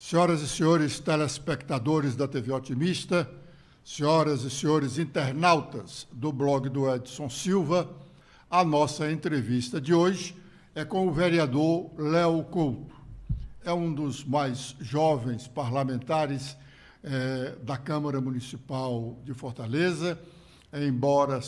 Senhoras e senhores telespectadores da TV Otimista, senhoras e senhores internautas do blog do Edson Silva, a nossa entrevista de hoje é com o vereador Léo Couto. É um dos mais jovens parlamentares da Câmara Municipal de Fortaleza, embora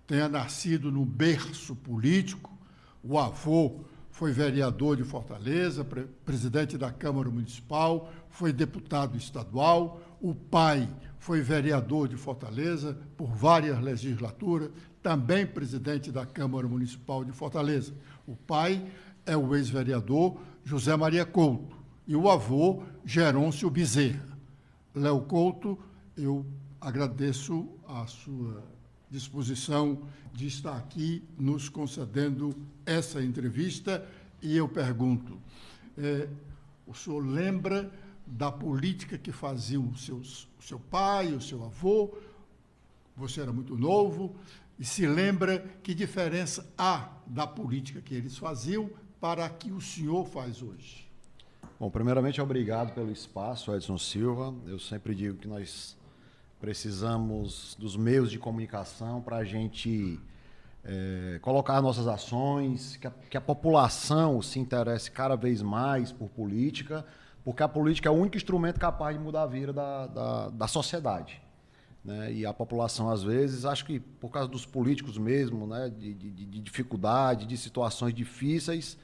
tenha nascido no berço político. O avô foi vereador de Fortaleza, presidente da Câmara Municipal, foi deputado estadual. O pai foi vereador de Fortaleza por várias legislaturas, também presidente da Câmara Municipal de Fortaleza. O pai é o ex-vereador José Maria Couto e o avô Gerôncio Bezerra. Léo Couto, eu agradeço a sua disposição de estar aqui nos concedendo essa entrevista e eu pergunto, o senhor lembra da política que faziam o seu pai, o seu avô? Você era muito novo e se lembra que diferença há da política que eles faziam para a que o senhor faz hoje? Bom, primeiramente, obrigado pelo espaço, Edson Silva. Eu sempre digo que nós precisamos dos meios de comunicação para a gente colocar nossas ações, que a população se interesse cada vez mais por política, porque a política é o único instrumento capaz de mudar a vida da sociedade, né? E a população, às vezes, acho que por causa dos políticos mesmo, né, de dificuldade, de situações difíceis,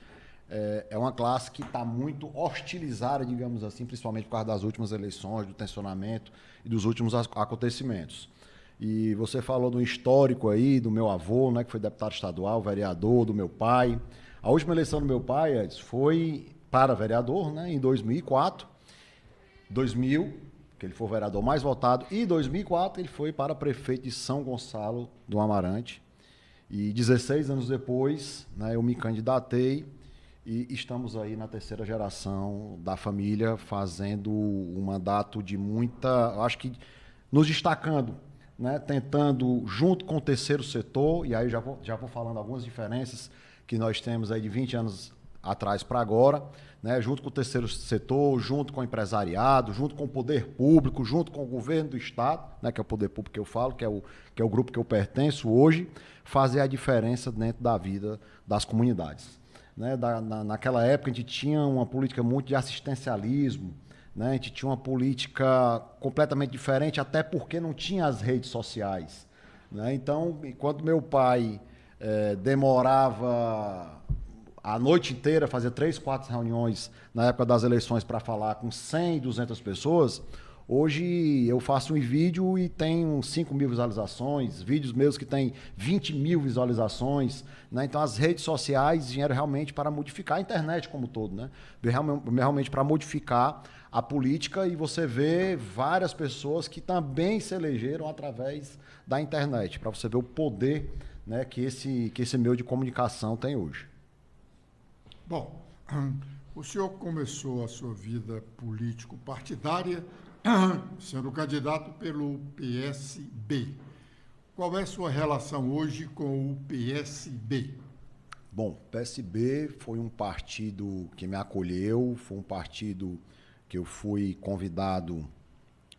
é uma classe que está muito hostilizada, digamos assim, principalmente por causa das últimas eleições, do tensionamento e dos últimos acontecimentos. E você falou do histórico aí, do meu avô, né, que foi deputado estadual, vereador, do meu pai. A última eleição do meu pai, Edson, foi para vereador, né, em 2004. 2000, que ele foi o vereador mais votado, e em 2004 ele foi para prefeito de São Gonçalo do Amarante. E 16 anos depois, né, eu me candidatei. E estamos aí na terceira geração da família, fazendo um mandato de muita, acho que nos destacando, né? Tentando, junto com o terceiro setor, e aí já vou falando algumas diferenças que nós temos aí de 20 anos atrás para agora, né? Junto com o terceiro setor, junto com o empresariado, junto com o poder público, junto com o governo do estado, né? Que é o poder público que eu falo, que é o grupo que eu pertenço hoje, fazer a diferença dentro da vida das comunidades. Né, naquela época a gente tinha uma política muito de assistencialismo, né, a gente tinha uma política completamente diferente, até porque não tinha as redes sociais. Né? Então, enquanto meu pai demorava a noite inteira, fazia 3, 4 reuniões na época das eleições para falar com 100, 200 pessoas, hoje eu faço um vídeo e tem 5 mil visualizações, vídeos meus que tem 20 mil visualizações, né? Então as redes sociais vieram realmente para modificar a internet como um todo, né? Realmente para modificar a política, e você vê várias pessoas que também se elegeram através da internet, para você ver o poder, né, que esse meio de comunicação tem hoje. Bom, o senhor começou a sua vida político-partidária sendo candidato pelo PSB. Qual é a sua relação hoje com o PSB? Bom, o PSB foi um partido que me acolheu, foi um partido que eu fui convidado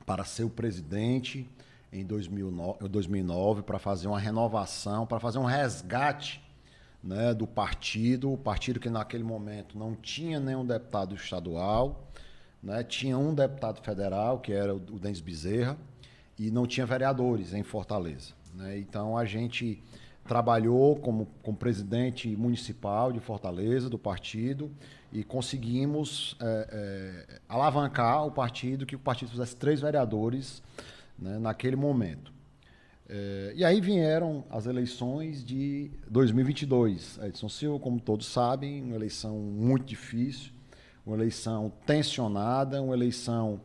para ser o presidente em 2009 para fazer uma renovação, para fazer um resgate, né, do partido, o partido que naquele momento não tinha nenhum deputado estadual, né, tinha um deputado federal, que era o Denis Bezerra, e não tinha vereadores em Fortaleza. Né? Então a gente trabalhou como presidente municipal de Fortaleza, do partido, e conseguimos alavancar o partido, que o partido fizesse 3 vereadores, né, naquele momento. E aí vieram as eleições de 2022. Edson Silva, como todos sabem, uma eleição muito difícil, uma eleição tensionada, uma eleição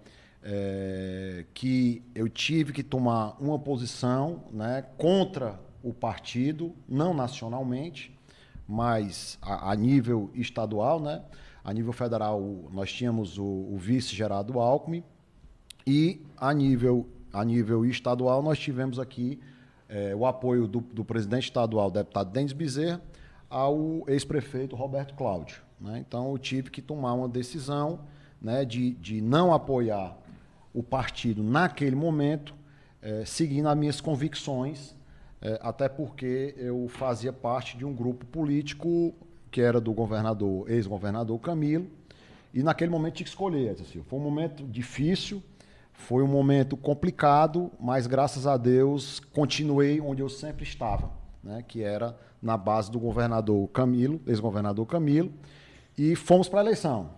que eu tive que tomar uma posição, né, contra o partido, não nacionalmente, mas a nível estadual, né? A nível federal, nós tínhamos o vice Gerardo Alckmin, e a nível estadual nós tivemos aqui o apoio do presidente estadual, deputado Denis Bezerra, ao ex-prefeito Roberto Cláudio. Né? Então eu tive que tomar uma decisão, né, de não apoiar o partido naquele momento, seguindo as minhas convicções, até porque eu fazia parte de um grupo político que era do governador, ex-governador Camilo, e naquele momento tinha que escolher. Assim, foi um momento difícil, foi um momento complicado, mas graças a Deus continuei onde eu sempre estava, né, que era na base do governador Camilo, ex-governador Camilo, e fomos para a eleição.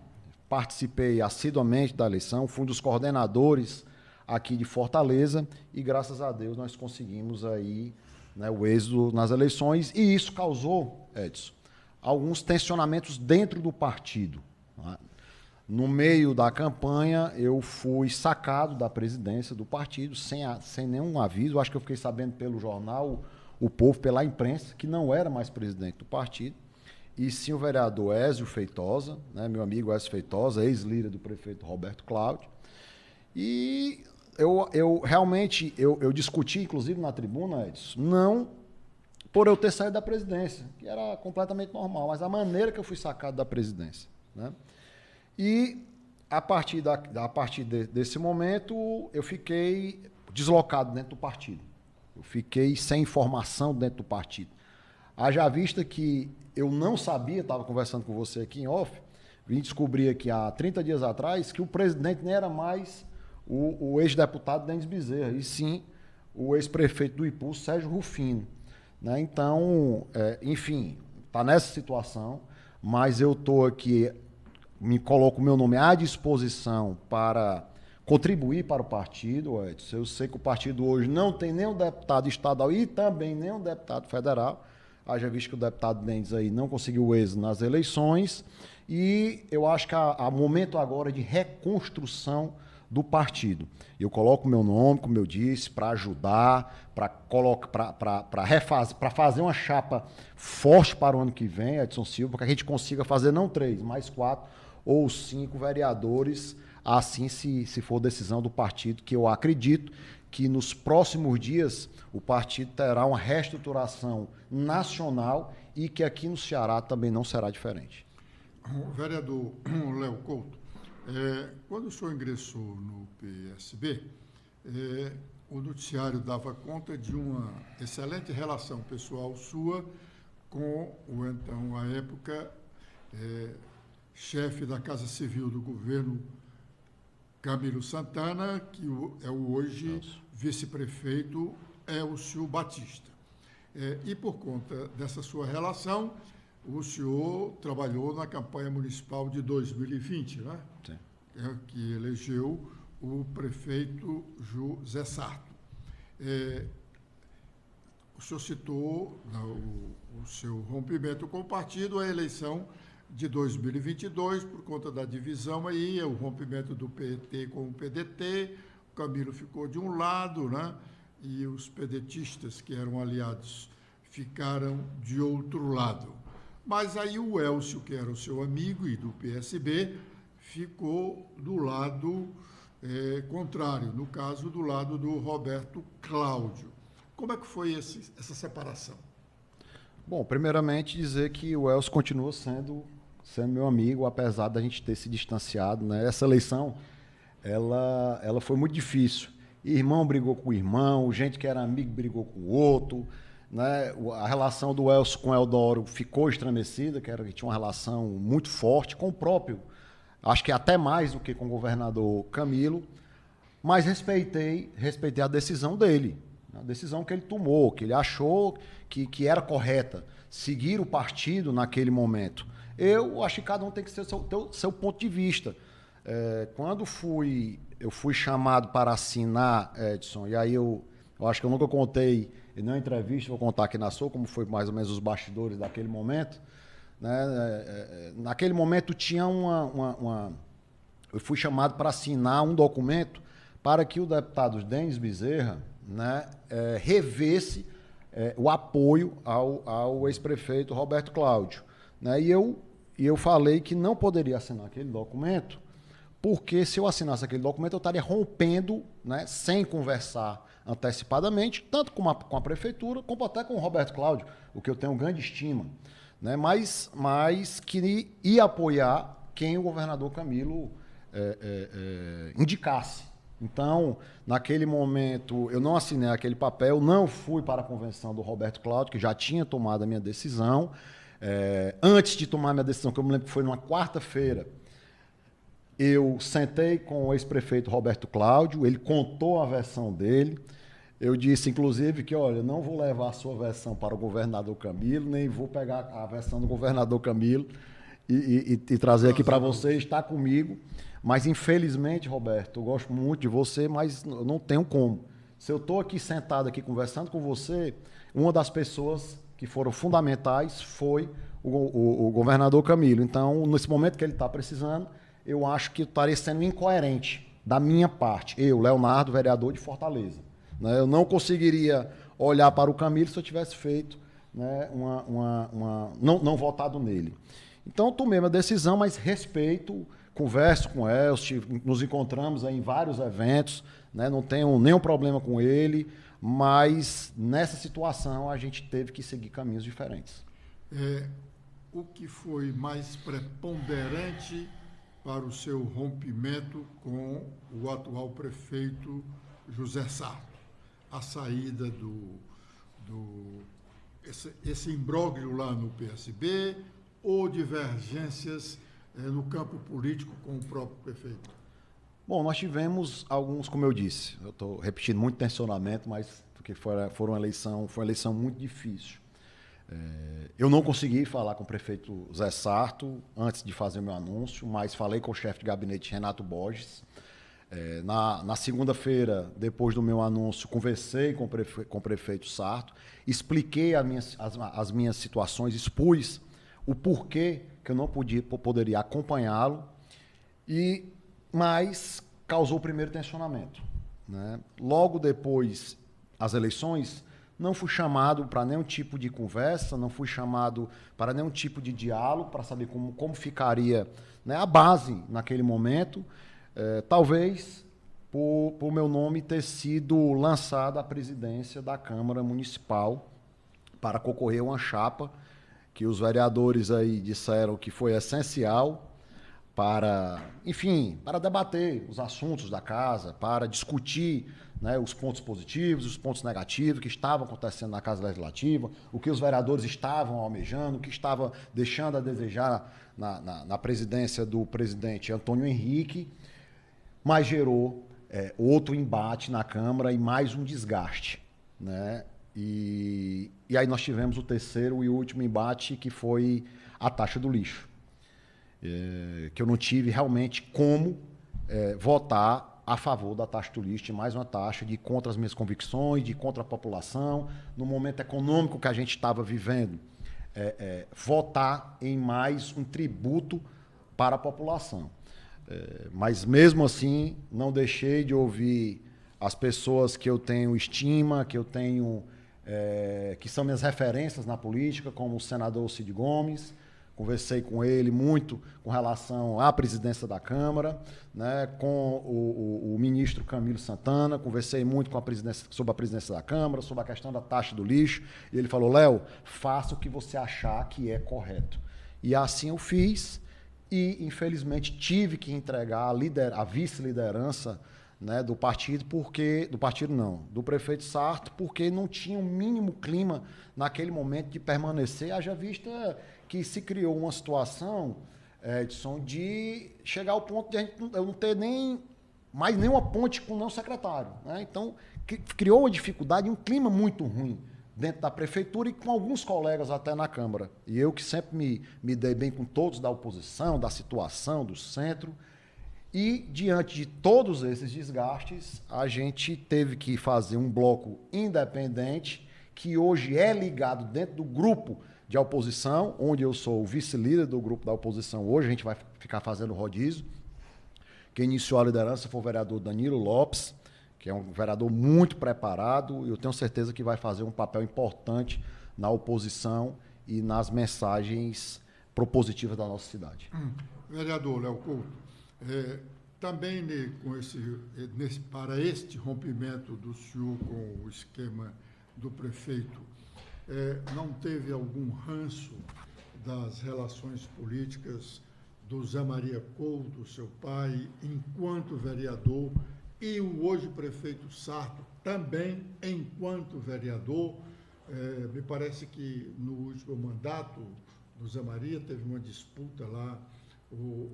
Participei assiduamente da eleição, fui um dos coordenadores aqui de Fortaleza e graças a Deus nós conseguimos aí, né, o êxito nas eleições e isso causou, Edson, alguns tensionamentos dentro do partido. Né? No meio da campanha, eu fui sacado da presidência do partido, sem nenhum aviso. Acho que eu fiquei sabendo pelo jornal O Povo, pela imprensa, que não era mais presidente do partido. E sim o vereador Ézio Feitosa, né, meu amigo Ézio Feitosa, ex-líder do prefeito Roberto Cláudio. E eu realmente discuti, inclusive na tribuna, Edson, não por eu ter saído da presidência, que era completamente normal, mas a maneira que eu fui sacado da presidência. Né? E a partir desse momento, eu fiquei deslocado dentro do partido. Eu fiquei sem informação dentro do partido. Haja vista que eu não sabia, estava conversando com você aqui em off, vim descobrir aqui há 30 dias atrás que o presidente nem era mais o ex-deputado Denis Bezerra, e sim o ex-prefeito do Ipu, Sérgio Rufino. Né? Então, enfim, está nessa situação, mas eu estou aqui, me coloco o meu nome à disposição para contribuir para o partido, Edson. Eu sei que o partido hoje não tem nenhum deputado estadual e também nenhum deputado federal. Haja visto que o deputado Mendes aí não conseguiu êxito nas eleições. E eu acho que há momento agora de reconstrução do partido. Eu coloco o meu nome, como eu disse, para ajudar, para fazer uma chapa forte para o ano que vem, Edson Silva, para que a gente consiga fazer não 3, mas 4 ou 5 vereadores, assim se for decisão do partido, que eu acredito que nos próximos dias o partido terá uma reestruturação nacional e que aqui no Ceará também não será diferente. Vereador Léo Couto, quando o senhor ingressou no PSB, o noticiário dava conta de uma excelente relação pessoal sua com o então, à época, chefe da Casa Civil do governo, Camilo Santana, que é o hoje vice-prefeito Elcio Batista. E por conta dessa sua relação, o senhor trabalhou na campanha municipal de 2020, né? Sim. Que elegeu o prefeito José Sarto. O senhor citou o seu rompimento com o partido, a eleição de 2022, por conta da divisão aí, o rompimento do PT com o PDT, o Camilo ficou de um lado, né? E os pedetistas, que eram aliados, ficaram de outro lado. Mas aí o Elcio, que era o seu amigo e do PSB, ficou do lado contrário, no caso, do lado do Roberto Cláudio. Como é que foi essa separação? Bom, primeiramente dizer que o Elcio continua sendo meu amigo, apesar da gente ter se distanciado, né? Essa eleição, ela foi muito difícil. Irmão brigou com o irmão, gente que era amigo brigou com o outro, né? A relação do Elcio com o Eudoro ficou estremecida, que tinha uma relação muito forte com o próprio, acho que até mais do que com o governador Camilo, mas respeitei a decisão dele, a decisão que ele tomou, que ele achou que era correta, seguir o partido naquele momento. Eu acho que cada um tem que ter seu ponto de vista. Quando eu fui chamado para assinar, Edson, e aí eu acho que eu nunca contei, em nenhuma entrevista, vou contar aqui na sua, como foi mais ou menos os bastidores daquele momento. Né? Naquele momento tinha eu fui chamado para assinar um documento para que o deputado Denis Bezerra, né, revesse o apoio ao ex-prefeito Roberto Cláudio. Né? E eu falei que não poderia assinar aquele documento, porque se eu assinasse aquele documento, eu estaria rompendo, né, sem conversar antecipadamente, tanto com a prefeitura, como até com o Roberto Cláudio, o que eu tenho grande estima, né, mas que ia apoiar quem o governador Camilo indicasse. Então, naquele momento, eu não assinei aquele papel, não fui para a convenção do Roberto Cláudio, que já tinha tomado a minha decisão. Antes de tomar a minha decisão, que eu me lembro que foi numa quarta-feira, eu sentei com o ex-prefeito Roberto Cláudio, ele contou a versão dele. Eu disse, inclusive, que, olha, não vou levar a sua versão para o governador Camilo, nem vou pegar a versão do governador Camilo e trazer aqui para você, estar comigo. Mas, infelizmente, Roberto, eu gosto muito de você, mas eu não tenho como. Se eu estou aqui sentado aqui conversando com você, uma das pessoas que foram fundamentais foi o governador Camilo. Então, nesse momento que ele está precisando, eu acho que eu estaria sendo incoerente da minha parte. Eu, Leonardo, vereador de Fortaleza. Né? Eu não conseguiria olhar para o Camilo se eu tivesse feito, né, não votado nele. Então, eu tomei uma decisão, mas respeito, converso com o Elcio, nos encontramos em vários eventos, né, não tenho nenhum problema com ele, mas nessa situação a gente teve que seguir caminhos diferentes. O que foi mais preponderante para o seu rompimento com o atual prefeito José Sarto? A saída esse imbróglio lá no PSB ou divergências no campo político com o próprio prefeito? Bom, nós tivemos alguns, como eu disse, eu estou repetindo muito tensionamento, mas porque foi uma eleição muito difícil. Eu não consegui falar com o prefeito Zé Sarto antes de fazer o meu anúncio, mas falei com o chefe de gabinete, Renato Borges. Na segunda-feira, depois do meu anúncio, conversei com o prefeito Sarto, expliquei as minhas situações, expus o porquê que eu não poderia acompanhá-lo, mas causou o primeiro tensionamento. Né? Logo depois das eleições, não fui chamado para nenhum tipo de conversa, não fui chamado para nenhum tipo de diálogo, para saber como ficaria, né, a base naquele momento. Talvez por meu nome ter sido lançado à presidência da Câmara Municipal para concorrer a uma chapa que os vereadores aí disseram que foi essencial para, enfim, para debater os assuntos da casa, para discutir, né, os pontos positivos, os pontos negativos que estavam acontecendo na Casa Legislativa, o que os vereadores estavam almejando, o que estava deixando a desejar na presidência do presidente Antônio Henrique, mas gerou outro embate na Câmara e mais um desgaste. Né? E aí nós tivemos o terceiro e último embate, que foi a taxa do lixo. Que eu não tive realmente como votar a favor da taxa do lixo, de mais uma taxa de contra as minhas convicções, de contra a população, no momento econômico que a gente estava vivendo, votar em mais um tributo para a população. Mas mesmo assim, não deixei de ouvir as pessoas que eu tenho estima, que eu tenho, que são minhas referências na política, como o senador Cid Gomes. Conversei com ele muito com relação à presidência da Câmara, né, com o ministro Camilo Santana, conversei muito sobre a presidência da Câmara, sobre a questão da taxa do lixo, e ele falou, Léo, faça o que você achar que é correto. E assim eu fiz, e infelizmente tive que entregar a vice-liderança, né, do prefeito Sarto, porque não tinha o mínimo clima naquele momento de permanecer, haja vista que se criou uma situação, Edson, de chegar ao ponto de eu não ter mais nenhuma ponte com o não secretário. Né? Então, criou uma dificuldade, um clima muito ruim dentro da prefeitura e com alguns colegas até na Câmara. E eu que sempre me dei bem com todos da oposição, da situação, do centro. E, diante de todos esses desgastes, a gente teve que fazer um bloco independente, que hoje é ligado dentro do grupo de oposição, onde eu sou o vice-líder do grupo da oposição hoje, a gente vai ficar fazendo rodízio. Quem iniciou a liderança foi o vereador Danilo Lopes, que é um vereador muito preparado, e eu tenho certeza que vai fazer um papel importante na oposição e nas mensagens propositivas da nossa cidade. Vereador Léo Couto, também para este rompimento do senhor com o esquema do prefeito, não teve algum ranço das relações políticas do Zé Maria Couto, seu pai, enquanto vereador, e o hoje prefeito Sarto, também enquanto vereador. Me parece que no último mandato do Zé Maria teve uma disputa lá, o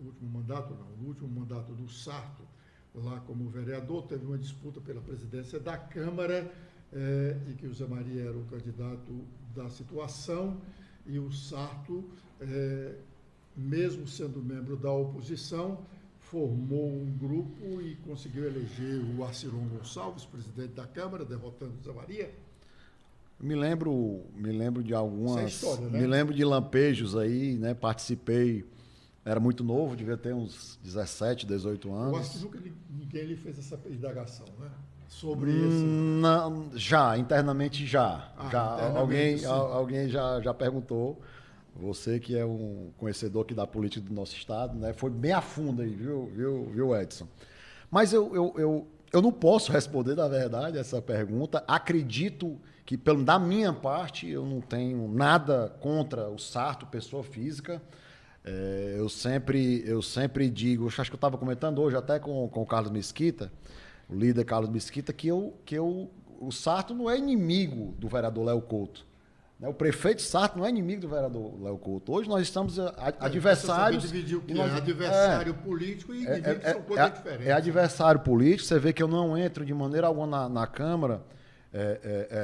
último mandato do Sarto, lá como vereador, teve uma disputa pela presidência da Câmara, e que o Zé Maria era o candidato da situação, e o Sarto, mesmo sendo membro da oposição, formou um grupo e conseguiu eleger o Arciron Gonçalves, presidente da Câmara, derrotando o Zé Maria. Me lembro de algumas... Essa é a história, né? Me lembro de lampejos aí, né? Participei, era muito novo, devia ter uns 17, 18 anos. Eu acho que nunca ninguém lhe fez essa indagação, né? Sobre esse... Não, já, internamente já. Internamente, alguém já perguntou. Você que é um conhecedor aqui da política do nosso estado, né? Foi bem a fundo aí, viu, Edson? Mas eu não posso responder, na verdade, essa pergunta. Acredito que, da minha parte, eu não tenho nada contra o Sarto, pessoa física. Eu sempre digo, acho que eu estava comentando hoje até com o Carlos Mesquita, o líder Carlos Mesquita, que o Sarto não é inimigo do vereador Léo Couto. O prefeito Sarto não é inimigo do vereador Léo Couto. Hoje nós estamos adversários. Você dividir o que adversário político e inimigo são coisas diferentes. É adversário político. Você vê que eu não entro de maneira alguma na Câmara,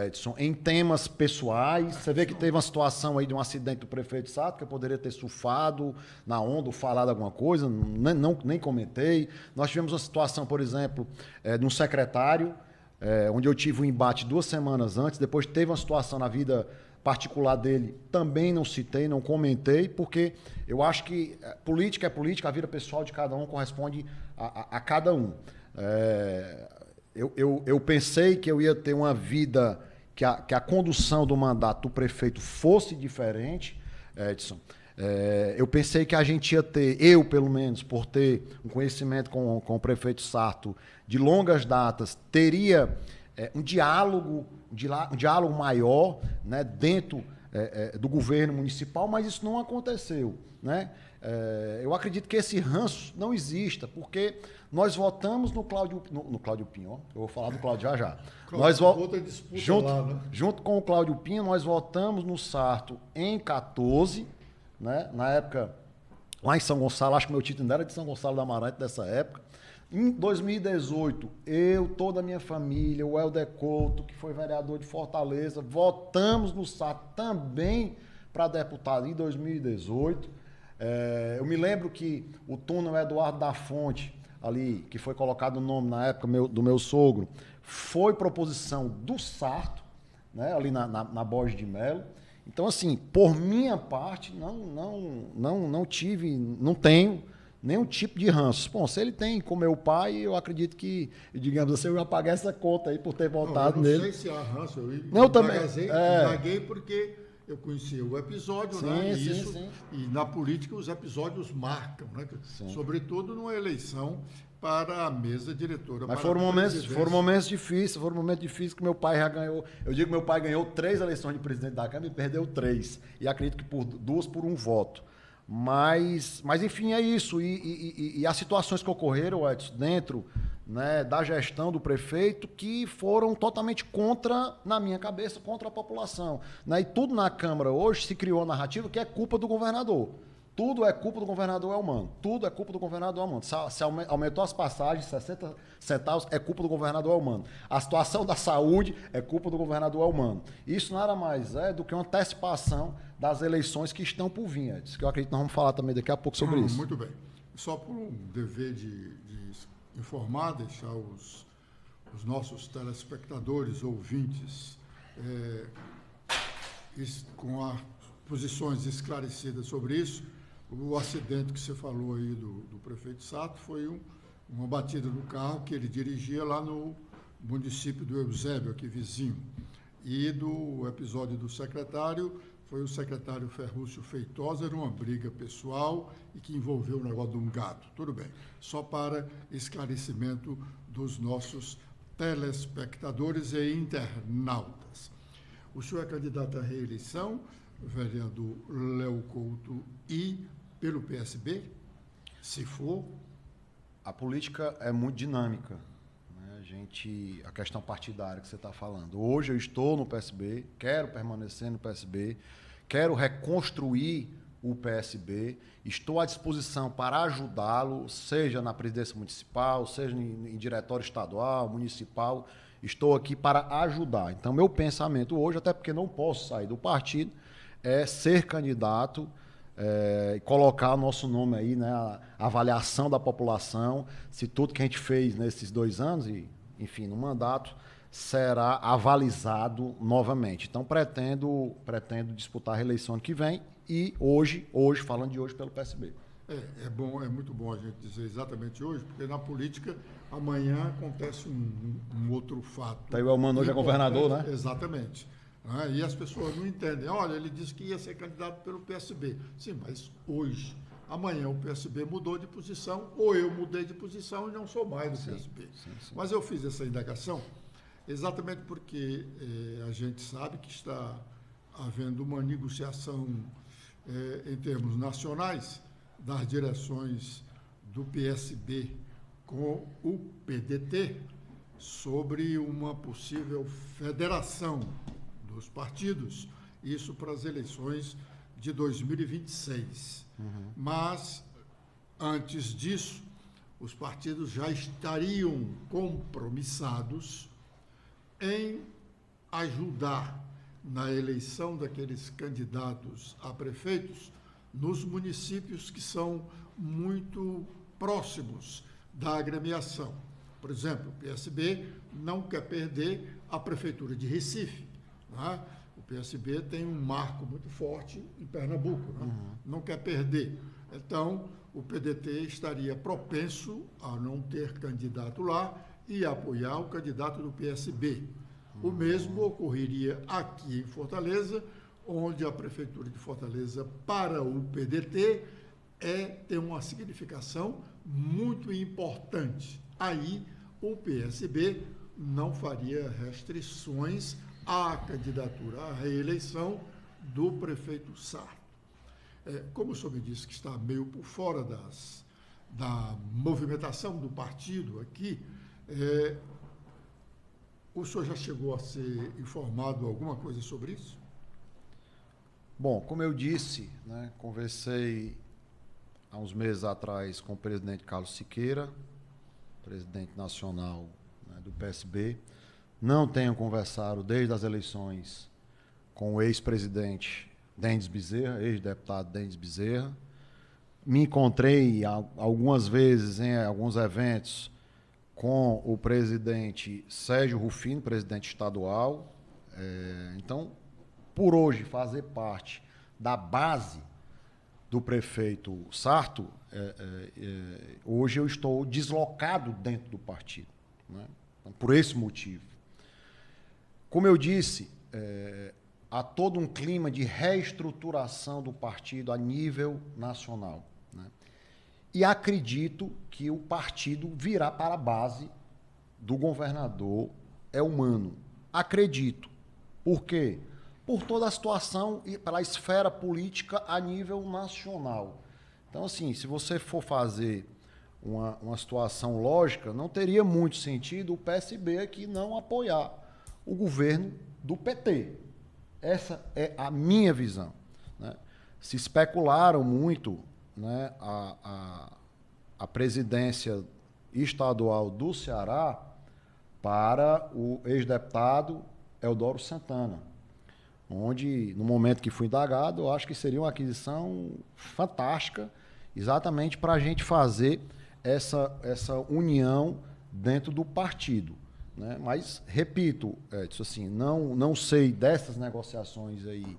Edson, em temas pessoais. Você vê que teve uma situação aí de um acidente do prefeito Sarto, que eu poderia ter surfado na onda ou falado alguma coisa, nem comentei. Nós tivemos uma situação, por exemplo, de um secretário, onde eu tive um embate 2 semanas antes, depois teve uma situação na vida particular dele, também não citei, não comentei, porque eu acho que política é política, a vida pessoal de cada um corresponde a cada um. Eu pensei que eu ia ter uma vida, que a condução do mandato do prefeito fosse diferente, Edson. Eu pensei que a gente ia ter, eu pelo menos, por ter um conhecimento com o prefeito Sarto de longas datas, teria um diálogo maior, né, dentro do governo municipal, mas isso não aconteceu, né? Eu acredito que esse ranço não exista, porque nós votamos no Cláudio Pinho, eu vou falar do Cláudio já. Junto com o Cláudio Pinho, nós votamos no Sarto em 14, né? Na época, lá em São Gonçalo, acho que meu título ainda era de São Gonçalo da Amarante dessa época. Em 2018, toda a minha família, o Helder Couto, que foi vereador de Fortaleza, votamos no Sarto também para deputado em 2018. Eu me lembro que o túnel Eduardo da Fonte, ali, que foi colocado o nome na época do meu sogro, foi proposição do Sarto, né, ali na Borges de Melo. Então, assim, por minha parte, não tenho nenhum tipo de ranço. Bom, se ele tem com meu pai, eu acredito que, digamos assim, eu ia pagar essa conta aí por ter votado nele. Eu não sei se há ranço, eu paguei porque eu conhecia o episódio, sim, né? Sim. E na política os episódios marcam, né? Sim. Sobretudo numa eleição para a mesa diretora. Mas foram momentos difíceis que meu pai já ganhou. Eu digo que meu pai ganhou 3 eleições de presidente da Câmara e perdeu 3. E acredito que por 2 por 1 voto. Mas enfim, é isso. E as situações que ocorreram, Edson, dentro, né, da gestão do prefeito, que foram totalmente na minha cabeça, contra a população. Né? E tudo na Câmara hoje se criou a narrativa que é culpa do governador. Tudo é culpa do governador Elmano. Tudo é culpa do governador Elmano. Se aumentou as passagens, 60 centavos, é culpa do governador Elmano. A situação da saúde é culpa do governador Elmano. Isso nada mais é do que uma antecipação das eleições que estão por vir, Edson, que eu acredito que nós vamos falar também daqui a pouco sobre isso. Muito bem. Só por um dever de informar, deixar os nossos telespectadores, ouvintes, com as posições esclarecidas sobre isso. O acidente que você falou aí do prefeito Sarto foi uma batida do carro que ele dirigia lá no município do Eusébio, aqui vizinho. E do episódio do secretário, foi o secretário Ferrúcio Feitosa, era uma briga pessoal e que envolveu o negócio de um gato. Tudo bem. Só para esclarecimento dos nossos telespectadores e internautas. O senhor é candidato à reeleição, vereador Léo Couto, e pelo PSB? Se for... A política é muito dinâmica, né? A questão partidária que você está falando. Hoje eu estou no PSB, quero permanecer no PSB, quero reconstruir o PSB, estou à disposição para ajudá-lo, seja na presidência municipal, seja em diretório estadual, municipal, estou aqui para ajudar. Então, meu pensamento hoje, até porque não posso sair do partido, é ser candidato e colocar o nosso nome aí, né, a avaliação da população, se tudo que a gente fez nesses 2 anos, e, enfim, no mandato, será avalizado novamente. Então, pretendo disputar a reeleição ano que vem e hoje, falando de hoje, pelo PSB. É muito bom a gente dizer exatamente hoje, porque na política amanhã acontece um outro fato. Tá aí o Elmano hoje é governador, né? Exatamente. E as pessoas não entendem. Olha, ele disse que ia ser candidato pelo PSB. Sim, mas hoje, amanhã o PSB mudou de posição, ou eu mudei de posição e não sou mais do PSB. Sim. Mas eu fiz essa indagação exatamente porque a gente sabe que está havendo uma negociação em termos nacionais das direções do PSB com o PDT sobre uma possível federação dos partidos, isso para as eleições de 2026. Mas, antes disso, os partidos já estariam compromissados em ajudar na eleição daqueles candidatos a prefeitos nos municípios que são muito próximos da agremiação. Por exemplo, o PSB não quer perder a Prefeitura de Recife. Né? O PSB tem um marco muito forte em Pernambuco, né? Não quer perder. Então, o PDT estaria propenso a não ter candidato lá e apoiar o candidato do PSB. O mesmo ocorreria aqui em Fortaleza, onde a Prefeitura de Fortaleza, para o PDT, tem uma significação muito importante. Aí, o PSB não faria restrições à candidatura à reeleição do prefeito Sarto. Como o senhor me disse que está meio por fora da movimentação do partido aqui, o senhor já chegou a ser informado alguma coisa sobre isso? Bom, como eu disse, né, conversei há uns meses atrás com o presidente Carlos Siqueira, presidente nacional, né, do PSB. Não tenho conversado desde as eleições com o ex-presidente Denis Bezerra, ex-deputado Denis Bezerra. Me encontrei algumas vezes em alguns eventos com o presidente Sérgio Rufino, presidente estadual. Então, por hoje, fazer parte da base do prefeito Sarto, hoje eu estou deslocado dentro do partido, né? Então, por esse motivo. Como eu disse, há todo um clima de reestruturação do partido a nível nacional, né? E acredito que o partido virá para a base do governador Elmano. Acredito. Por quê? Por toda a situação e pela esfera política a nível nacional. Então, assim, se você for fazer uma situação lógica, não teria muito sentido o PSB aqui não apoiar o governo do PT. Essa é a minha visão, né? Se especularam muito, né, a presidência estadual do Ceará para o ex-deputado Eudoro Santana, onde, no momento que fui indagado, eu acho que seria uma aquisição fantástica, exatamente para a gente fazer essa união dentro do partido, né? Mas, repito, Edson, assim, não sei dessas negociações aí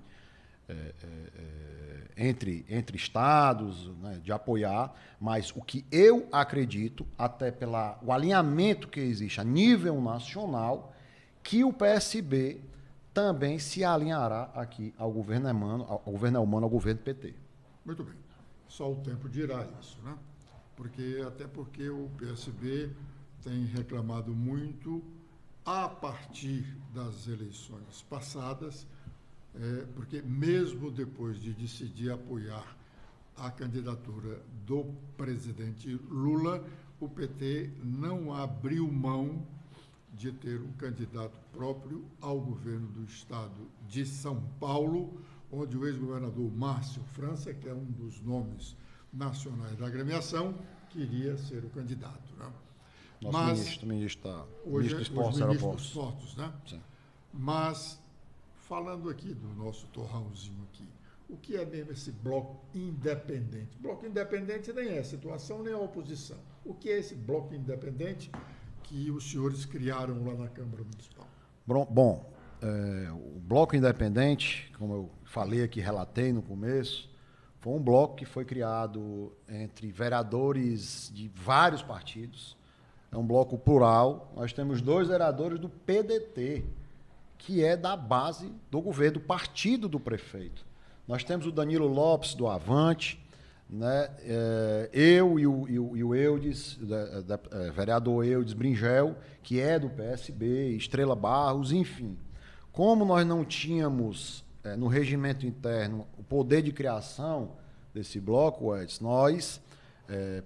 entre estados, né, de apoiar, mas o que eu acredito, até pelo alinhamento que existe a nível nacional, que o PSB também se alinhará aqui ao governo Elmano, ao governo PT. Muito bem. Só o tempo dirá isso, né? Até porque o PSB tem reclamado muito a partir das eleições passadas, porque mesmo depois de decidir apoiar a candidatura do presidente Lula, o PT não abriu mão de ter um candidato próprio ao governo do estado de São Paulo, onde o ex-governador Márcio França, que é um dos nomes nacionais da agremiação, queria ser o candidato. Né? Nosso ministro hoje, ministro de Esportes e Aeroportos. Esportes, né? Sim. Mas, falando aqui do nosso torrãozinho aqui, o que é mesmo esse bloco independente? Bloco independente nem é a situação, nem a oposição. O que é esse bloco independente que os senhores criaram lá na Câmara Municipal? Bom, o bloco independente, como eu falei aqui, relatei no começo, foi um bloco que foi criado entre vereadores de vários partidos. É um bloco plural. Nós temos 2 vereadores do PDT, que é da base do governo, do partido do prefeito. Nós temos o Danilo Lopes, do Avante, né? Eu e o Eudes, vereador Eudes Bringel, que é do PSB, Estrela Barros, enfim. Como nós não tínhamos, no regimento interno, o poder de criação desse bloco, Edson, nós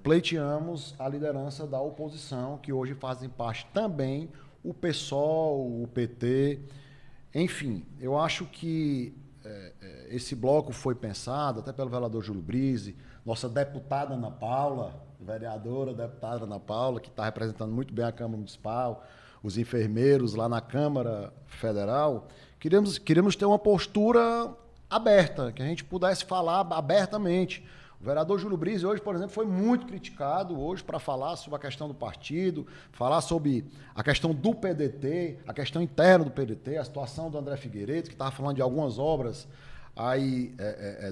pleiteamos a liderança da oposição, que hoje fazem parte também o PSOL, o PT. Enfim, eu acho que esse bloco foi pensado até pelo vereador Júlio Brise, nossa deputada Ana Paula, vereadora, deputada Ana Paula, que está representando muito bem a Câmara Municipal, os enfermeiros lá na Câmara Federal. Queríamos ter uma postura aberta, que a gente pudesse falar abertamente. O vereador Júlio Brise hoje, por exemplo, foi muito criticado hoje para falar sobre a questão do partido, falar sobre a questão do PDT, a questão interna do PDT, a situação do André Figueiredo, que estava falando de algumas obras aí,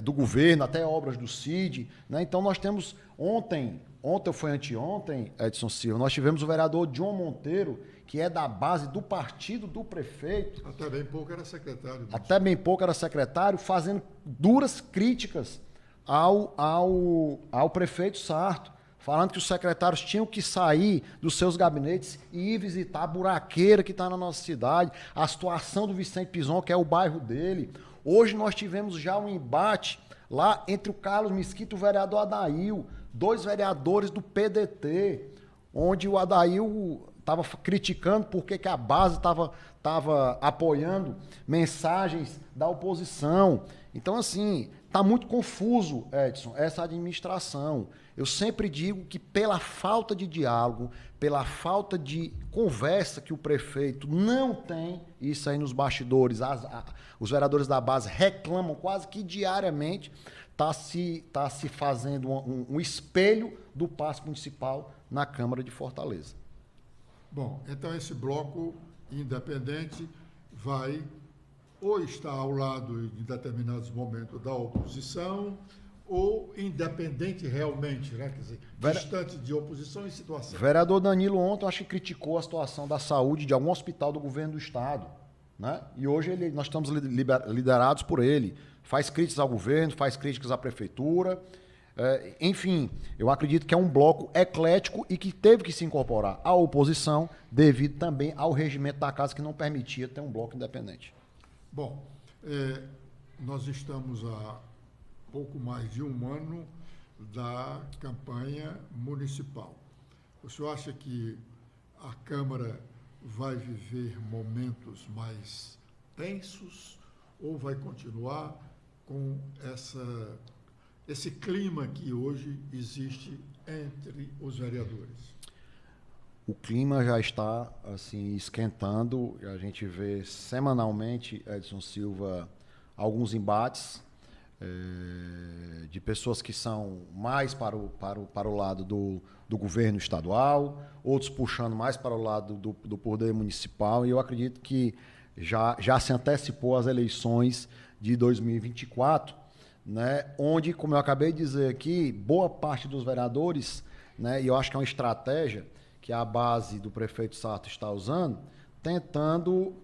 do governo, até obras do CID. Né? Então nós temos ontem ou foi anteontem, Edson Silva, nós tivemos o vereador John Monteiro, que é da base do partido do prefeito. Até bem pouco era secretário. Até bem pouco era secretário, fazendo duras críticas ao prefeito Sarto, falando que os secretários tinham que sair dos seus gabinetes e ir visitar a buraqueira que está na nossa cidade, a situação do Vicente Pison, que é o bairro dele. Hoje nós tivemos já um embate lá entre o Carlos Mesquita e o vereador Adail, 2 vereadores do PDT, onde o Adail estava criticando porque que a base estava apoiando mensagens da oposição. Então, assim, está muito confuso, Edson, essa administração. Eu sempre digo que pela falta de diálogo, pela falta de conversa que o prefeito não tem, isso aí nos bastidores, os vereadores da base reclamam quase que diariamente, está se fazendo um espelho do passo municipal na Câmara de Fortaleza. Bom, então esse bloco independente vai ou estar ao lado em determinados momentos da oposição, ou independente realmente, né? Quer dizer, distante de oposição e situação. Vereador Danilo ontem, acho que criticou a situação da saúde de algum hospital do governo do estado, né? E hoje nós estamos liderados por ele. Faz críticas ao governo, faz críticas à prefeitura. Enfim, eu acredito que é um bloco eclético e que teve que se incorporar à oposição devido também ao regimento da casa que não permitia ter um bloco independente. Bom, nós estamos há pouco mais de um ano da campanha municipal. O senhor acha que a Câmara vai viver momentos mais tensos ou vai continuar com esse clima que hoje existe entre os vereadores? O clima já está assim esquentando. A gente vê semanalmente, Edson Silva, alguns embates de pessoas que são mais para o lado do governo estadual, outros puxando mais para o lado do poder municipal. E eu acredito que já se antecipou as eleições de 2024, né, onde, como eu acabei de dizer aqui, boa parte dos vereadores, né, e eu acho que é uma estratégia que a base do prefeito Sarto está usando, tentando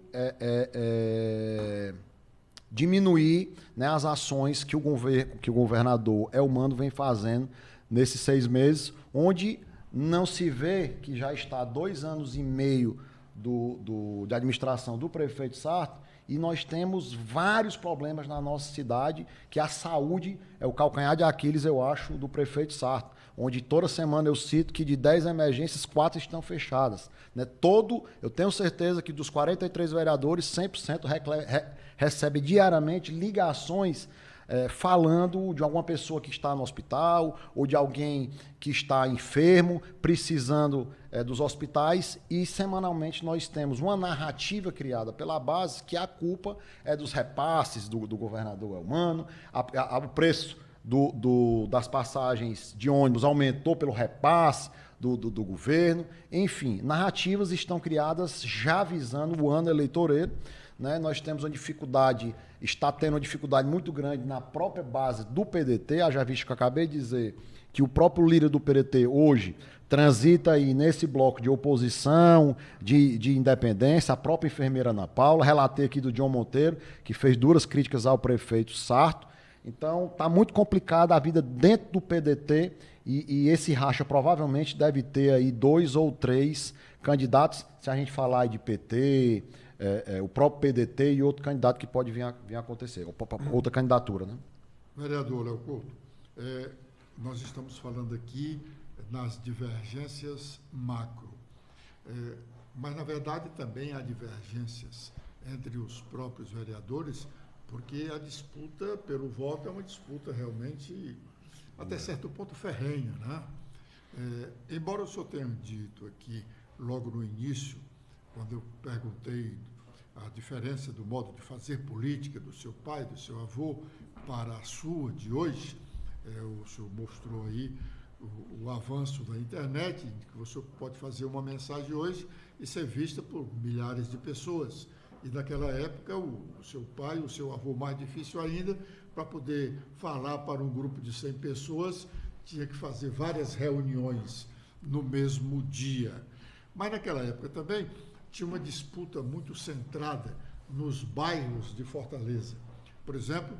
diminuir, né, as ações que o governador Elmando vem fazendo nesses 6 meses, onde não se vê que já está há 2 anos e meio de administração do prefeito Sarto e nós temos vários problemas na nossa cidade, que a saúde é o calcanhar de Aquiles, eu acho, do prefeito Sarto, onde toda semana eu cito que de 10 emergências, 4 estão fechadas. Né? Eu tenho certeza que dos 43 vereadores, 100% recebe diariamente ligações falando de alguma pessoa que está no hospital ou de alguém que está enfermo, precisando dos hospitais, e semanalmente nós temos uma narrativa criada pela base que a culpa é dos repasses do governador Elmano, o preço das passagens de ônibus aumentou pelo repasse do governo, enfim, narrativas estão criadas já visando o ano eleitoreiro. Né? Nós temos está tendo uma dificuldade muito grande na própria base do PDT, haja visto que eu acabei de dizer que o próprio líder do PDT hoje transita aí nesse bloco de oposição, de independência, a própria enfermeira Ana Paula, relatei aqui do John Monteiro, que fez duras críticas ao prefeito Sarto. Então, está muito complicada a vida dentro do PDT e esse racha provavelmente deve ter aí 2 ou 3 candidatos, se a gente falar aí de PT, o próprio PDT e outro candidato que pode vir a acontecer, outra candidatura. Né? Vereador Léo Couto, nós estamos falando aqui nas divergências macro, mas, na verdade, também há divergências entre os próprios vereadores, porque a disputa pelo voto é uma disputa realmente, até certo ponto, ferrenha. Né? Embora o senhor tenha dito aqui, logo no início, quando eu perguntei a diferença do modo de fazer política do seu pai, do seu avô, para a sua de hoje, o senhor mostrou aí o avanço da internet, que você pode fazer uma mensagem hoje e ser vista por milhares de pessoas. E naquela época, o seu pai, o seu avô, mais difícil ainda, para poder falar para um grupo de 100 pessoas, tinha que fazer várias reuniões no mesmo dia. Mas naquela época também tinha uma disputa muito centrada nos bairros de Fortaleza. Por exemplo,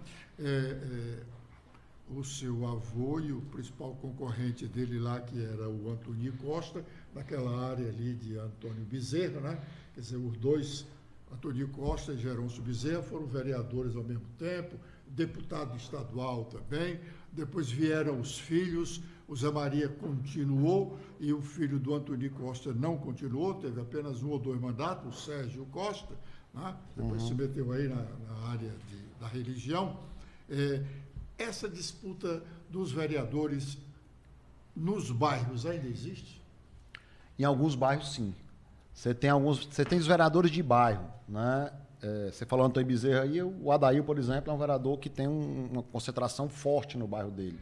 o seu avô e o principal concorrente dele lá, que era o Antônio Costa, naquela área ali de Antônio Bezerra, né? Quer dizer, os dois, Antônio Costa e Gerôncio Bezerra, foram vereadores ao mesmo tempo, deputado estadual também. Depois vieram os filhos, o Zé Maria continuou e o filho do Antônio Costa não continuou, teve apenas 1 ou 2 mandatos, o Sérgio Costa, né? Depois se meteu aí na área da religião. Essa disputa dos vereadores nos bairros ainda existe? Em alguns bairros, sim. Você tem os vereadores de bairro, né? Você falou Antônio Bezerra aí, o Adair, por exemplo, é um vereador que tem uma concentração forte no bairro dele.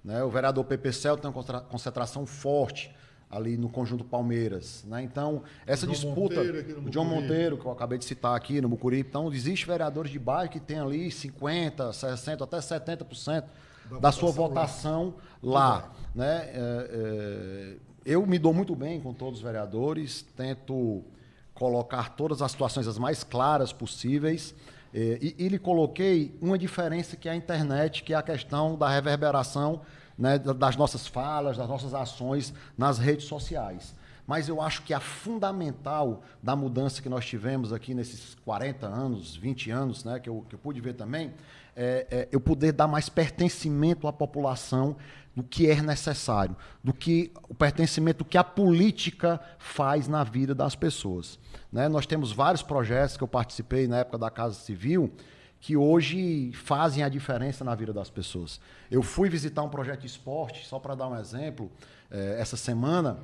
Né? O vereador Pepe Cel tem uma concentração forte ali no Conjunto Palmeiras. Né? Então, essa disputa, o John Monteiro, que eu acabei de citar aqui no Mucuri, então, existem vereadores de bairro que tem ali 50%, 60%, até 70% da sua votação lá. Né? Eu me dou muito bem com todos os vereadores, tento colocar todas as situações as mais claras possíveis, e lhe coloquei uma diferença que é a internet, que é a questão da reverberação, né, das nossas falas, das nossas ações nas redes sociais. Mas eu acho que a fundamental da mudança que nós tivemos aqui nesses 40 anos, 20 anos, né, que eu pude ver também, eu poder dar mais pertencimento à população do que é necessário, do que o pertencimento, do que a política faz na vida das pessoas. Né? Nós temos vários projetos que eu participei na época da Casa Civil, que hoje fazem a diferença na vida das pessoas. Eu fui visitar um projeto de esporte, só para dar um exemplo, essa semana,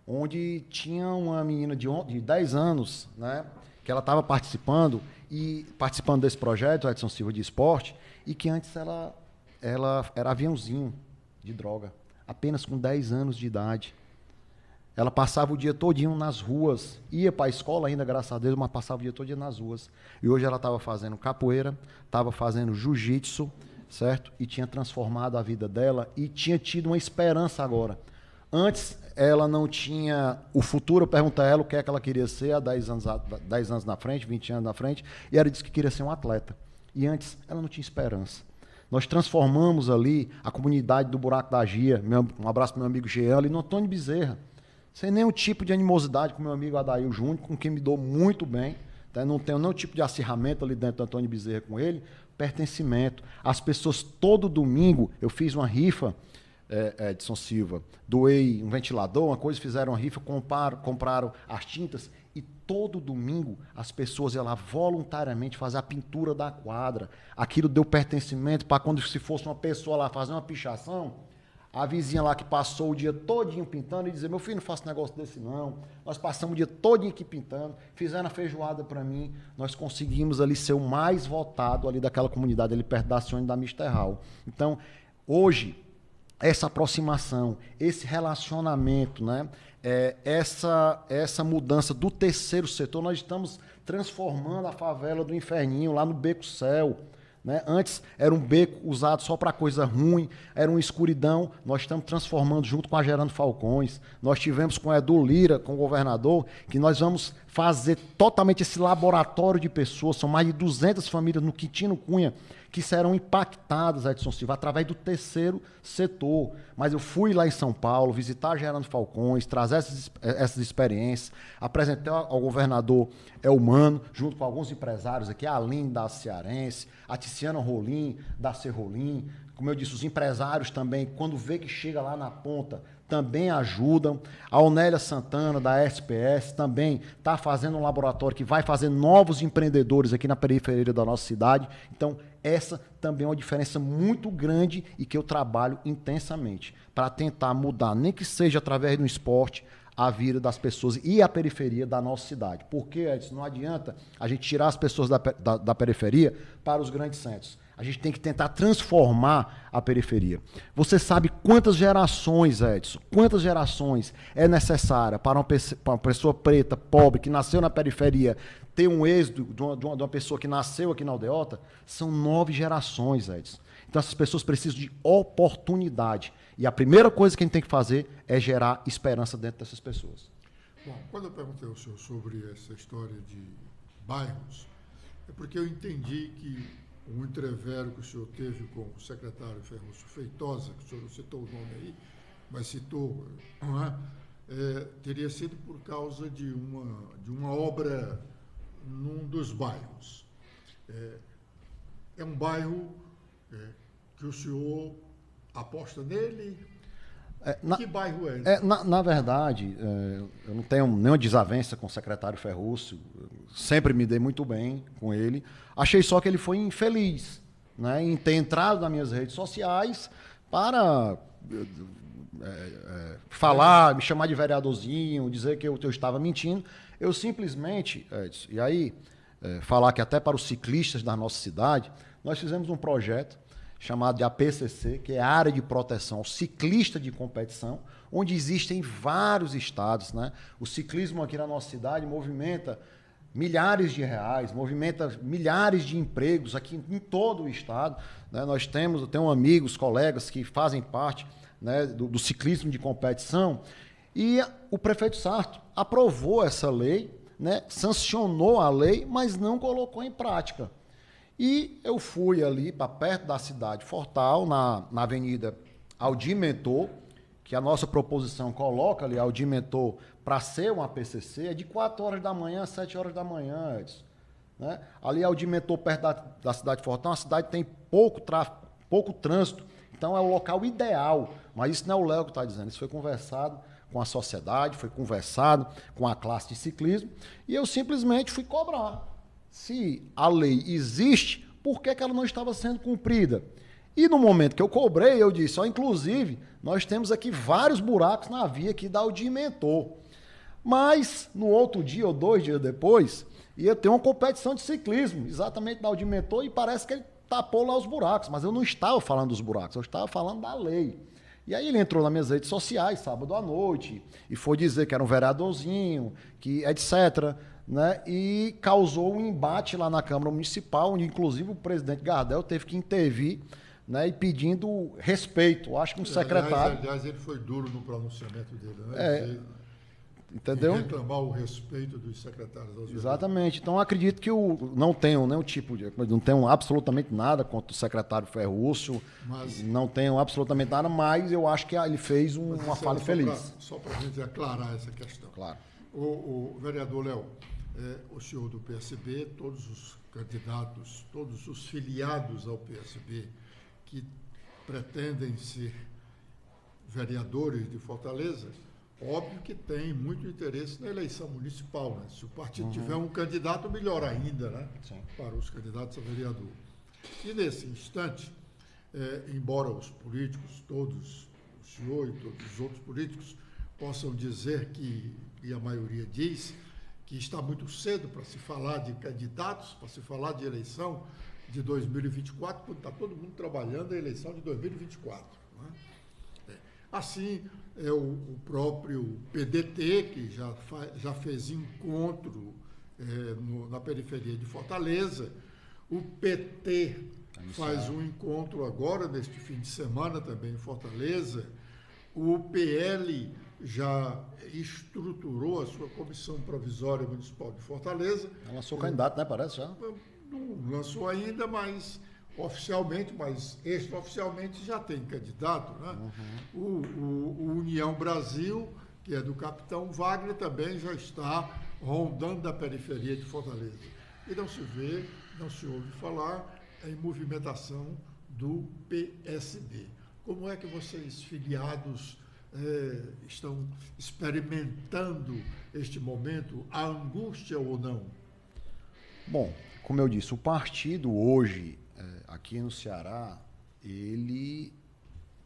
onde tinha uma menina de 10 anos, né, que ela estava participando desse projeto, Edson Silva, de esporte, e que antes ela era aviãozinho de droga, apenas com 10 anos de idade. Ela passava o dia todinho nas ruas, ia para a escola ainda, graças a Deus, mas passava o dia todinho nas ruas. E hoje ela estava fazendo capoeira, estava fazendo jiu-jitsu, certo? E tinha transformado a vida dela e tinha tido uma esperança agora. Antes, ela não tinha o futuro. Eu perguntei a ela o que é que ela queria ser há 10 anos na frente, 20 anos na frente, e ela disse que queria ser um atleta. E antes, ela não tinha esperança. Nós transformamos ali a comunidade do Buraco da Gia, um abraço para meu amigo Jean, ali no Antônio Bezerra, sem nenhum tipo de animosidade com meu amigo Adair Júnior, com quem me dou muito bem, Tá? Não tenho nenhum tipo de acirramento ali dentro do Antônio Bezerra com ele. Pertencimento. As pessoas, todo domingo, eu fiz uma rifa, Edson Silva, doei um ventilador, uma coisa, fizeram uma rifa, compraram as tintas e todo domingo as pessoas iam lá voluntariamente fazer a pintura da quadra. Aquilo deu pertencimento para quando se fosse uma pessoa lá fazer uma pichação, a vizinha lá que passou o dia todinho pintando e dizer, meu filho, não faço negócio desse não. Nós passamos o dia todinho aqui pintando, fizeram a feijoada para mim, nós conseguimos ali ser o mais votado ali daquela comunidade, ali perto da Cione da Mister Hall. Então, hoje, essa aproximação, esse relacionamento, né? Essa mudança do terceiro setor, nós estamos transformando a favela do Inferninho lá no Beco Céu. Né? Antes era um beco usado só para coisa ruim, era uma escuridão. Nós estamos transformando junto com a Gerando Falcões. Nós tivemos com o Edu Lira, com o governador, que nós vamos fazer totalmente esse laboratório de pessoas. São mais de 200 famílias no Quintino Cunha que serão impactadas, Edson Silva, através do terceiro setor. Mas eu fui lá em São Paulo, visitar a Gerando Falcões, trazer essas experiências, apresentei ao governador Elmano, junto com alguns empresários aqui, a Aline da Cearense, a Tiziana Rolim, da Serrolim. Como eu disse, os empresários também, quando vê que chega lá na ponta, também ajudam. A Onélia Santana, da SPS, também está fazendo um laboratório que vai fazer novos empreendedores aqui na periferia da nossa cidade. Então, essa também é uma diferença muito grande e que eu trabalho intensamente para tentar mudar, nem que seja através do esporte, a vida das pessoas e a periferia da nossa cidade. Porque, Edson, não adianta a gente tirar as pessoas da periferia para os grandes centros. A gente tem que tentar transformar a periferia. Você sabe quantas gerações, Edson, quantas gerações é necessária para uma pessoa preta, pobre, que nasceu na periferia, ter um êxito de uma pessoa que nasceu aqui na Aldeota? São 9 gerações, Edson. Então, essas pessoas precisam de oportunidade. E a primeira coisa que a gente tem que fazer é gerar esperança dentro dessas pessoas. Bom, quando eu perguntei ao senhor sobre essa história de bairros, é porque eu entendi que um entrevero que o senhor teve com o secretário Ferruccio Feitosa, que o senhor não citou o nome aí, mas citou, não é? Teria sido por causa de uma obra num dos bairros. É um bairro que o senhor aposta nele? Que bairro é esse? Na verdade, eu não tenho nenhuma desavença com o secretário Ferruccio, sempre me dei muito bem com ele. Achei só que ele foi infeliz, né, em ter entrado nas minhas redes sociais para falar, me chamar de vereadorzinho, dizer que eu estava mentindo. Eu simplesmente, Edson, e aí falar que até para os ciclistas da nossa cidade, nós fizemos um projeto chamado de APCC, que é a Área de Proteção ao Ciclista de Competição, onde existem vários estados, né? O ciclismo aqui na nossa cidade movimenta milhares de reais, movimenta milhares de empregos aqui em todo o estado, né? Eu tenho amigos, colegas que fazem parte, né, do ciclismo de competição, e o prefeito Sarto aprovou essa lei, né, sancionou a lei, mas não colocou em prática. E eu fui ali para perto da cidade Fortal, na Avenida Aldir Mentor, que a nossa proposição coloca ali Aldir Mentor para ser uma APCC, é de 4 horas da manhã a 7 horas da manhã, Edson, né? Ali Aldir Mentor, perto da cidade Fortal, a cidade tem pouco tráfego, pouco trânsito, então é o local ideal. Mas isso não é o Léo que está dizendo, isso foi conversado com a sociedade, foi conversado com a classe de ciclismo, e eu simplesmente fui cobrar. Se a lei existe, por que ela não estava sendo cumprida? E no momento que eu cobrei, eu disse, inclusive, nós temos aqui vários buracos na via aqui da Aldir Mentor. Mas, no outro dia ou 2 dias depois, ia ter uma competição de ciclismo, exatamente da Aldir Mentor, e parece que ele tapou lá os buracos. Mas eu não estava falando dos buracos, eu estava falando da lei. E aí ele entrou nas minhas redes sociais, sábado à noite, e foi dizer que era um vereadorzinho, que etc., né, e causou um embate lá na Câmara Municipal, onde inclusive o presidente Gardel teve que intervir, né, e pedindo respeito. Acho que um secretário... Aliás, ele foi duro no pronunciamento dele, né? Entendeu? E reclamar o respeito dos secretários. Exatamente. Então, acredito que não tenho nenhum tipo de... Não tenho absolutamente nada contra o secretário Ferruccio, não tenho absolutamente nada, mas eu acho que ele fez uma fala feliz. Só para a gente aclarar essa questão. Claro. O vereador Léo, o senhor do PSB, todos os candidatos, todos os filiados ao PSB que pretendem ser vereadores de Fortaleza, óbvio que tem muito interesse na eleição municipal, né? Se o partido tiver um candidato, melhor ainda, né? Sim. Para os candidatos a vereador. E nesse instante, embora os políticos, todos, o senhor e todos os outros políticos, possam dizer que, e a maioria diz, que está muito cedo para se falar de candidatos, para se falar de eleição de 2024, porque está todo mundo trabalhando a eleição de 2024. Né? Assim, o próprio PDT, que já fez encontro na periferia de Fortaleza, o PT faz um encontro agora, neste fim de semana, também em Fortaleza, o PL já estruturou a sua Comissão Provisória Municipal de Fortaleza. Ela lançou candidato, né? Parece já. Não lançou ainda, mas oficialmente, mas extraoficialmente já tem candidato, né? O União Brasil, que é do capitão Wagner, também já está rondando a periferia de Fortaleza. E não se vê, não se ouve falar em movimentação do PSB. Como é que vocês, filiados, estão experimentando este momento, a angústia ou não? Bom, como eu disse, o partido hoje, aqui no Ceará, ele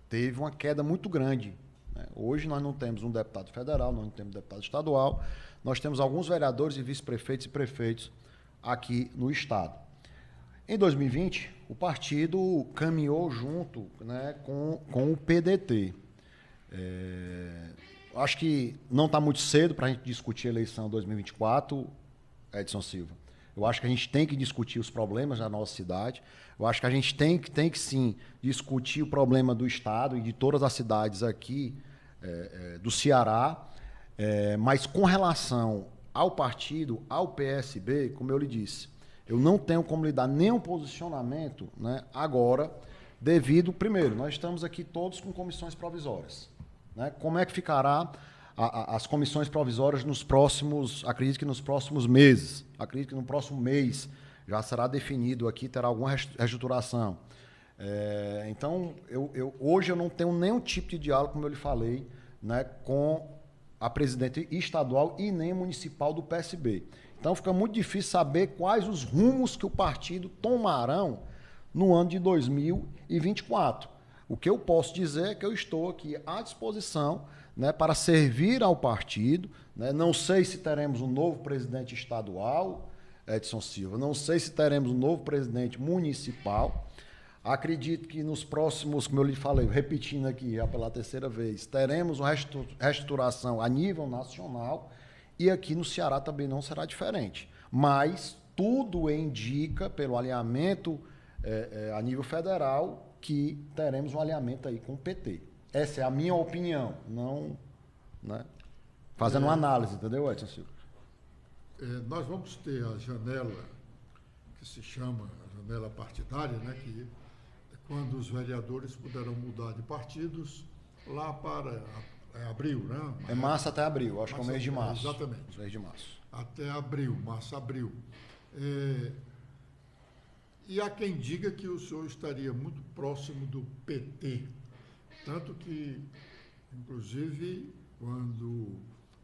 teve uma queda muito grande. Né? Hoje nós não temos um deputado federal, nós não temos um deputado estadual, nós temos alguns vereadores e vice-prefeitos e prefeitos aqui no estado. Em 2020, o partido caminhou junto, né, com o PDT. Acho que não está muito cedo para a gente discutir a eleição 2024, Edson Silva. Eu acho que a gente tem que discutir os problemas da nossa cidade. Eu acho que a gente tem que sim, discutir o problema do estado e de todas as cidades aqui do Ceará. Mas com relação ao partido, ao PSB, como eu lhe disse, eu não tenho como lhe dar nenhum posicionamento, né, agora, devido, primeiro, nós estamos aqui todos com comissões provisórias. Né? Como é que ficará as comissões provisórias nos próximos, acredito que nos próximos meses, acredito que no próximo mês já será definido aqui, terá alguma reestruturação. Então, hoje eu não tenho nenhum tipo de diálogo, como eu lhe falei, né, com a presidente estadual e nem municipal do PSB. Então, fica muito difícil saber quais os rumos que o partido tomarão no ano de 2024. O que eu posso dizer é que eu estou aqui à disposição, né, para servir ao partido. Né? Não sei se teremos um novo presidente estadual, Edson Silva, não sei se teremos um novo presidente municipal. Acredito que nos próximos, como eu lhe falei, repetindo aqui já pela terceira vez, teremos uma reestruturação a nível nacional e aqui no Ceará também não será diferente. Mas tudo indica, pelo alinhamento a nível federal, que teremos um alinhamento aí com o PT. Essa é a minha opinião, não, né, fazendo uma análise, entendeu, Edson Silva? Nós vamos ter a janela, que se chama a janela partidária, né, que é quando os vereadores poderão mudar de partidos lá para abril, né? É março até abril, acho que é o mês de março. Exatamente. Mês de março. Até abril, março, abril. E há quem diga que o senhor estaria muito próximo do PT. Tanto que, inclusive, quando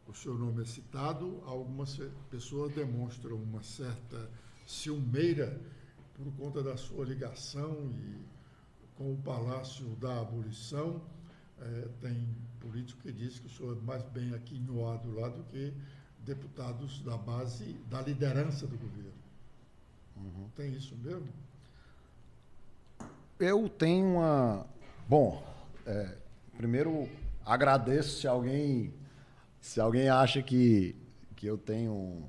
o seu nome é citado, algumas pessoas demonstram uma certa ciumeira por conta da sua ligação com o Palácio da Abolição. Tem político que diz que o senhor é mais bem aquinhoado lá do que deputados da base, da liderança do governo. Tem isso mesmo? Eu tenho uma... Bom, primeiro agradeço se alguém acha que eu tenho...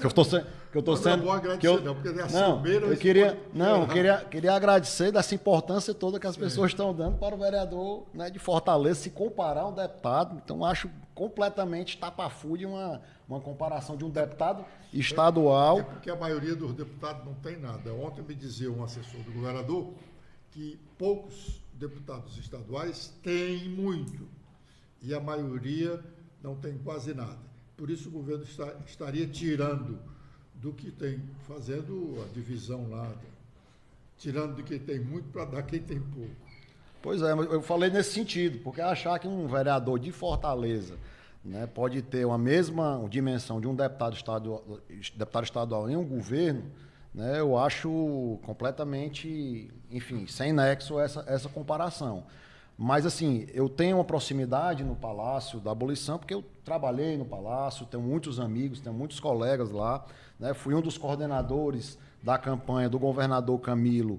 que eu estou sendo... queria agradecer dessa importância toda que as pessoas estão dando para o vereador, né, de Fortaleza se comparar a um deputado. Então, acho completamente tapafúrdia uma comparação de um deputado estadual. Porque a maioria dos deputados não tem nada. Ontem me dizia um assessor do governador que poucos deputados estaduais têm muito e a maioria não tem quase nada. por isso o governo estaria tirando do que tem, fazendo a divisão lá, tirando de quem tem muito para dar quem tem pouco. Pois é, eu falei nesse sentido, porque achar que um vereador de Fortaleza, né, pode ter a mesma dimensão de um deputado estadual em um governo, né, eu acho completamente, enfim, sem nexo essa comparação. Mas, assim, eu tenho uma proximidade no Palácio da Abolição, porque eu trabalhei no Palácio, tenho muitos amigos, tenho muitos colegas lá, né, fui um dos coordenadores da campanha do governador Camilo,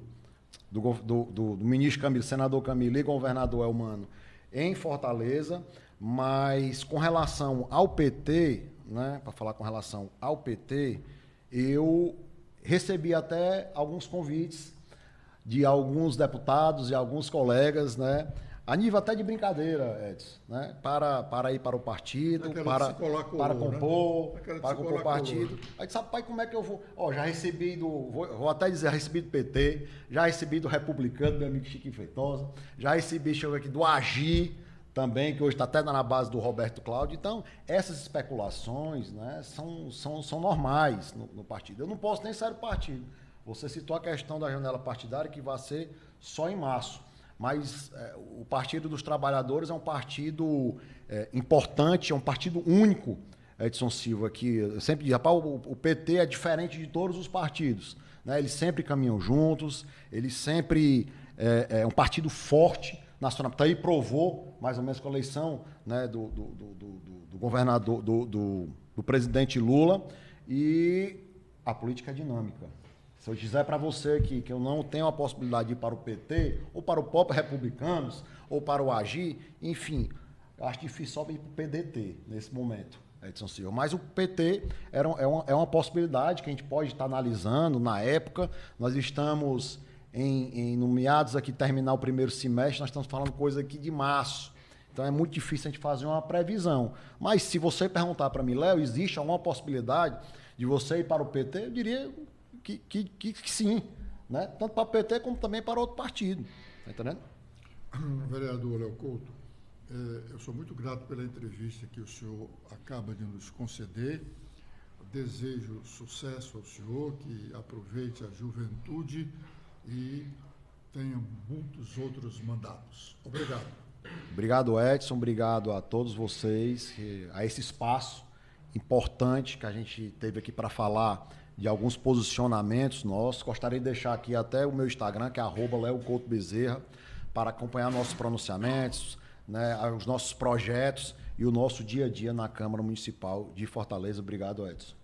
do ministro Camilo, senador Camilo e governador Elmano em Fortaleza, mas com relação ao PT, né, para falar com relação ao PT, eu recebi até alguns convites de alguns deputados e alguns colegas, né, a nível até de brincadeira, Edson, né, para ir para o partido, para compor, né? Para compor o partido. Aí disse, rapaz, como é que eu vou? Ó, já recebi vou até dizer, já recebi do PT, já recebi do Republicano, meu amigo Chiquinho Feitosa, já recebi, deixa eu ver aqui, do AGI também, que hoje está até na base do Roberto Cláudio. Então, essas especulações, né, são normais no partido. Eu não posso nem sair do partido. Você citou a questão da janela partidária, que vai ser só em março. Mas o Partido dos Trabalhadores é um partido importante, é um partido único, Edson Silva, que eu sempre digo, rapaz, o PT é diferente de todos os partidos, né? Eles sempre caminham juntos, eles sempre é um partido forte nacional. Então, aí provou, mais ou menos com a eleição, né, do governador, do presidente Lula, e a política é dinâmica. Se eu dizer para você aqui que eu não tenho a possibilidade de ir para o PT, ou para o próprio Republicanos, ou para o AGI, enfim, eu acho difícil só ir para o PDT nesse momento, Edson Silva. Mas o PT é uma possibilidade que a gente pode estar analisando na época. Nós estamos no meados aqui, terminar o primeiro semestre, nós estamos falando coisa aqui de março. Então é muito difícil a gente fazer uma previsão. Mas se você perguntar para mim, Léo, existe alguma possibilidade de você ir para o PT? Eu diria que sim, né? Tanto para o PT como também para outro partido. Está entendendo? Vereador Léo Couto, eu sou muito grato pela entrevista que o senhor acaba de nos conceder. Desejo sucesso ao senhor, que aproveite a juventude e tenha muitos outros mandatos. Obrigado. Obrigado, Edson. Obrigado a todos vocês, a esse espaço importante que a gente teve aqui para falar de alguns posicionamentos nossos. Gostaria de deixar aqui até o meu Instagram, que é @LeoCoutoBezerra, para acompanhar nossos pronunciamentos, né, os nossos projetos e o nosso dia a dia na Câmara Municipal de Fortaleza. Obrigado, Edson.